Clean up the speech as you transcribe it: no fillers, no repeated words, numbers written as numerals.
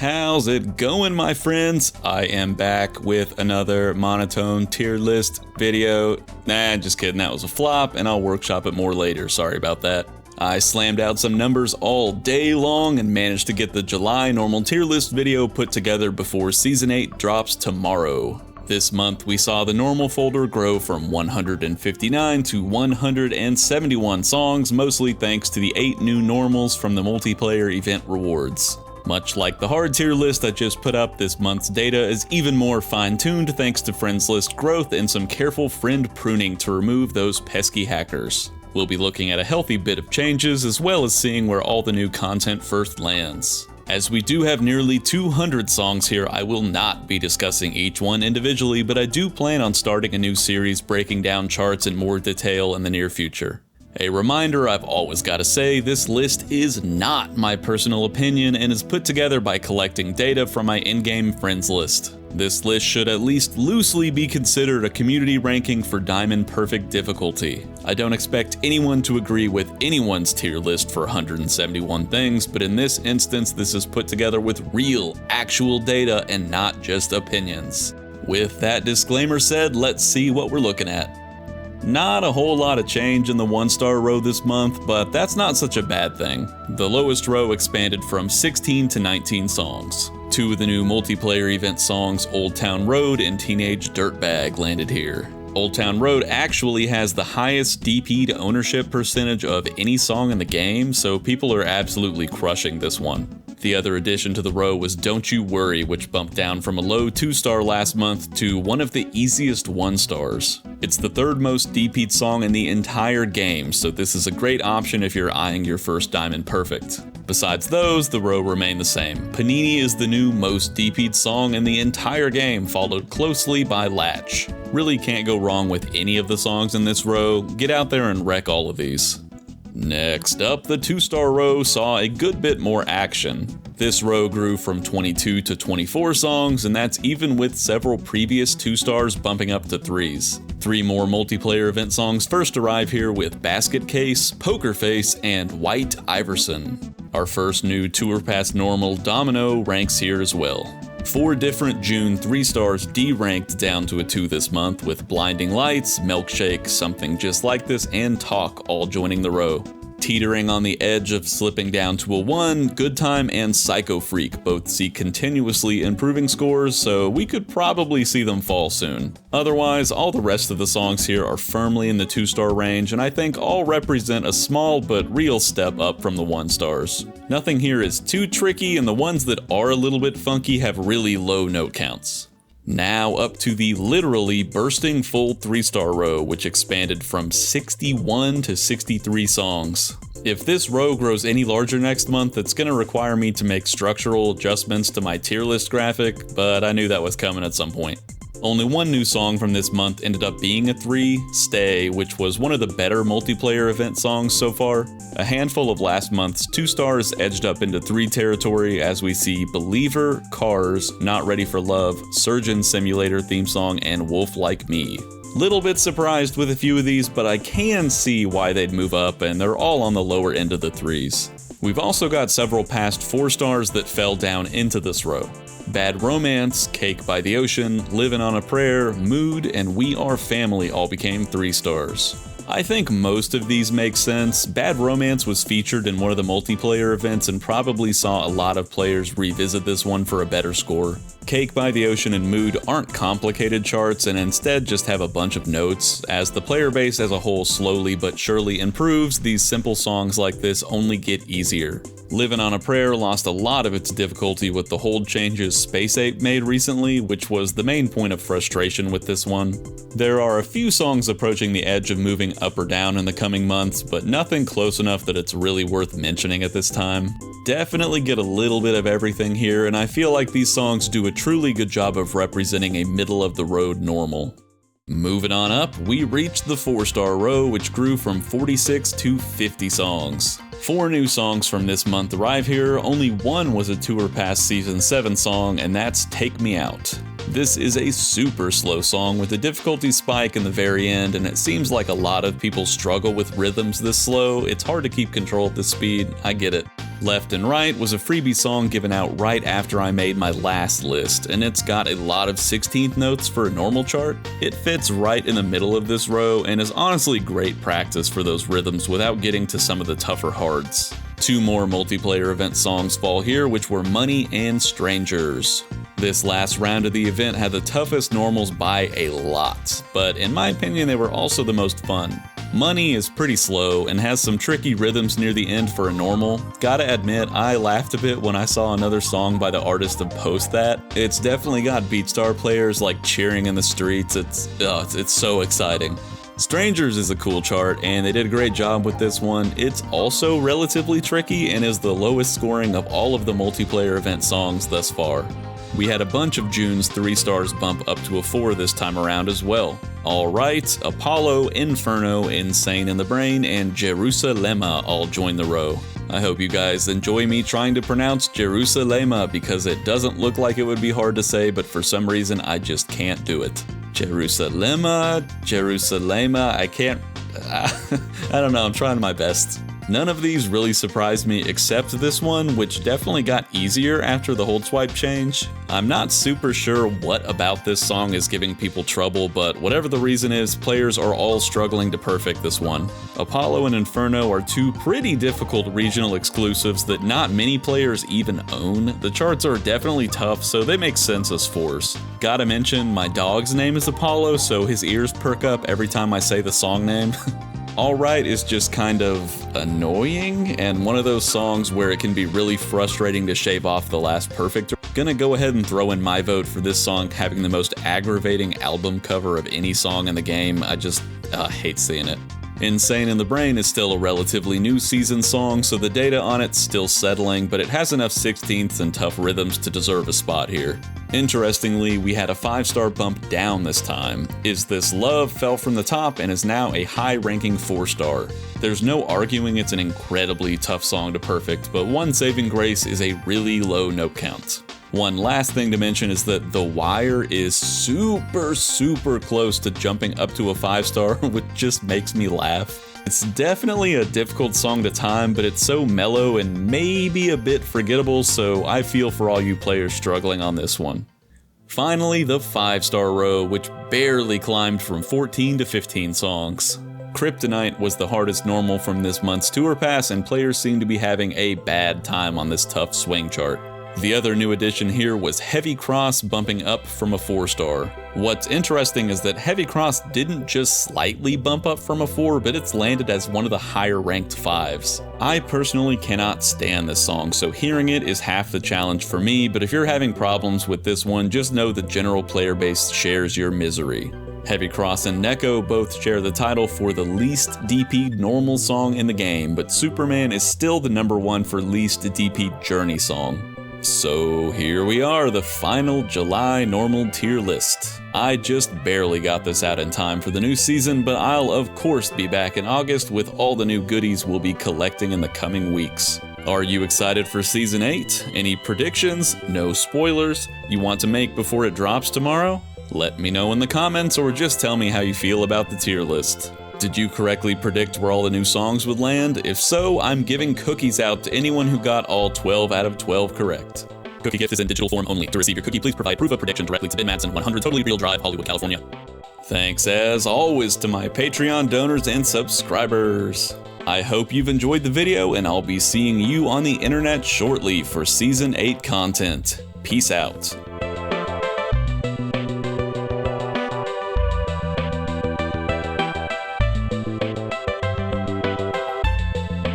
How's it going, my friends? I am back with another monotone tier list video. Nah, just kidding, that was a flop, and I'll workshop it more later, sorry about that. I slammed out some numbers all day long and managed to get the July normal tier list video put together before Season 8 drops tomorrow. This month, we saw the normal folder grow from 159 to 171 songs, mostly thanks to the 8 new normals from the multiplayer event rewards. Much like the hard tier list I just put up, this month's data is even more fine-tuned thanks to friends list growth and some careful friend pruning to remove those pesky hackers. We'll be looking at a healthy bit of changes as well as seeing where all the new content first lands. As we do have nearly 200 songs here, I will not be discussing each one individually, but I do plan on starting a new series breaking down charts in more detail in the near future. A reminder I've always got to say, this list is not my personal opinion and is put together by collecting data from my in-game friends list. This list should at least loosely be considered a community ranking for Diamond Perfect difficulty. I don't expect anyone to agree with anyone's tier list for 171 things, but in this instance this is put together with real, actual data and not just opinions. With that disclaimer said, let's see what we're looking at. Not a whole lot of change in the 1-star row this month, but that's not such a bad thing. The lowest row expanded from 16 to 19 songs. 2 of the new multiplayer event songs, Old Town Road and Teenage Dirtbag, landed here. Old Town Road actually has the highest DP to ownership percentage of any song in the game, so people are absolutely crushing this one. The other addition to the row was Don't You Worry, which bumped down from a low 2-star last month to one of the easiest 1-stars. It's the third most DP'd song in the entire game, so this is a great option if you're eyeing your first Diamond Perfect. Besides those, the row remain the same. Panini is the new most DP'd song in the entire game, followed closely by Latch. Really can't go wrong with any of the songs in this row. Get out there and wreck all of these. Next up, the 2-star row saw a good bit more action. This row grew from 22 to 24 songs, and that's even with several previous 2-stars bumping up to 3s. 3 more multiplayer event songs first arrive here with Basket Case, Poker Face, and White Iverson. Our first new Tour Pass normal, Domino, ranks here as well. 4 different June 3-stars deranked down to a 2 this month, with Blinding Lights, Milkshake, Something Just Like This, and Talk all joining the row. Teetering on the edge of slipping down to a 1, Good Time and Psycho Freak both see continuously improving scores, so we could probably see them fall soon. Otherwise, all the rest of the songs here are firmly in the 2-star range, and I think all represent a small but real step up from the 1-stars. Nothing here is too tricky, and the ones that are a little bit funky have really low note counts. Now up to the literally bursting full 3-star row, which expanded from 61 to 63 songs. If this row grows any larger next month, it's gonna require me to make structural adjustments to my tier list graphic, but I knew that was coming at some point. Only one new song from this month ended up being a 3, Stay, which was one of the better multiplayer event songs so far. A handful of last month's 2-stars edged up into 3 territory as we see Believer, Cars, Not Ready for Love, Surgeon Simulator theme song, and Wolf Like Me. Little bit surprised with a few of these, but I can see why they'd move up, and they're all on the lower end of the 3s. We've also got several past 4-stars that fell down into this row. Bad Romance, Cake by the Ocean, Livin' on a Prayer, Mood, and We Are Family all became 3-stars. I think most of these make sense. Bad Romance was featured in one of the multiplayer events and probably saw a lot of players revisit this one for a better score. Cake by the Ocean and Mood aren't complicated charts and instead just have a bunch of notes. As the player base as a whole slowly but surely improves, these simple songs like this only get easier. Livin' on a Prayer lost a lot of its difficulty with the hold changes Space Ape made recently, which was the main point of frustration with this one. There are a few songs approaching the edge of moving up or down in the coming months, but nothing close enough that it's really worth mentioning at this time. Definitely get a little bit of everything here, and I feel like these songs do a truly good job of representing a middle-of-the-road normal. Moving on up, we reached the 4-star row, which grew from 46 to 50 songs. 4 new songs from this month arrive here, only one was a Tour Pass Season 7 song, and that's Take Me Out. This is a super slow song with a difficulty spike in the very end, and it seems like a lot of people struggle with rhythms this slow. It's hard to keep control at this speed, I get it. Left and Right was a freebie song given out right after I made my last list, and it's got a lot of 16th notes for a normal chart. It fits right in the middle of this row and is honestly great practice for those rhythms without getting to some of the tougher hards. Two more multiplayer event songs fall here, which were Money and Strangers. This last round of the event had the toughest normals by a lot, but in my opinion they were also the most fun. Money is pretty slow and has some tricky rhythms near the end for a normal. Gotta admit, I laughed a bit when I saw another song by the artist of Post That. It's definitely got Beatstar players like cheering in the streets. It's so exciting. Strangers is a cool chart, and they did a great job with this one. It's also relatively tricky and is the lowest scoring of all of the multiplayer event songs thus far. We had a bunch of June's 3 stars bump up to a 4 this time around as well. Alright, Apollo, Inferno, Insane in the Brain, and Jerusalema all join the row. I hope you guys enjoy me trying to pronounce Jerusalema because it doesn't look like it would be hard to say, but for some reason I just can't do it. Jerusalema, I can't... I don't know, I'm trying my best. None of these really surprised me except this one, which definitely got easier after the hold swipe change. I'm not super sure what about this song is giving people trouble, but whatever the reason is, players are all struggling to perfect this one. Apollo and Inferno are two pretty difficult regional exclusives that not many players even own. The charts are definitely tough, so they make sense as 4s. Gotta mention, my dog's name is Apollo, so his ears perk up every time I say the song name. Alright is just kind of annoying, and one of those songs where it can be really frustrating to shave off the last perfect. Gonna go ahead and throw in my vote for this song having the most aggravating album cover of any song in the game. I just hate seeing it. Insane in the Brain is still a relatively new season song, so the data on it's still settling, but it has enough 16ths and tough rhythms to deserve a spot here. Interestingly, we had a 5-star bump down this time. Is This Love fell from the top and is now a high-ranking 4-star. There's no arguing it's an incredibly tough song to perfect, but one saving grace is a really low note count. One last thing to mention is that The Wire is super close to jumping up to a 5-star, which just makes me laugh. It's definitely a difficult song to time, but it's so mellow and maybe a bit forgettable, so I feel for all you players struggling on this one. Finally, the 5-star row, which barely climbed from 14 to 15 songs. Kryptonite was the hardest normal from this month's tour pass, and players seem to be having a bad time on this tough swing chart. The other new addition here was Heavy Cross bumping up from a 4-star. What's interesting is that Heavy Cross didn't just slightly bump up from a 4, but it's landed as one of the higher ranked 5s. I personally cannot stand this song, so hearing it is half the challenge for me, but if you're having problems with this one, just know the general player base shares your misery. Heavy Cross and Neko both share the title for the least DP'd normal song in the game, but Superman is still the #1 for least DP'd journey song. So here we are, the final July normal tier list. I just barely got this out in time for the new season, but I'll of course be back in August with all the new goodies we'll be collecting in the coming weeks. Are you excited for Season 8? Any predictions? No spoilers? You want to make before it drops tomorrow? Let me know in the comments or just tell me how you feel about the tier list. Did you correctly predict where all the new songs would land? If so, I'm giving cookies out to anyone who got all 12 out of 12 correct. Cookie gift is in digital form only. To receive your cookie, please provide proof of prediction directly to Madsen, 100 Totally Real Drive, Hollywood, California. Thanks as always to my Patreon donors and subscribers. I hope you've enjoyed the video, and I'll be seeing you on the internet shortly for Season 8 content. Peace out.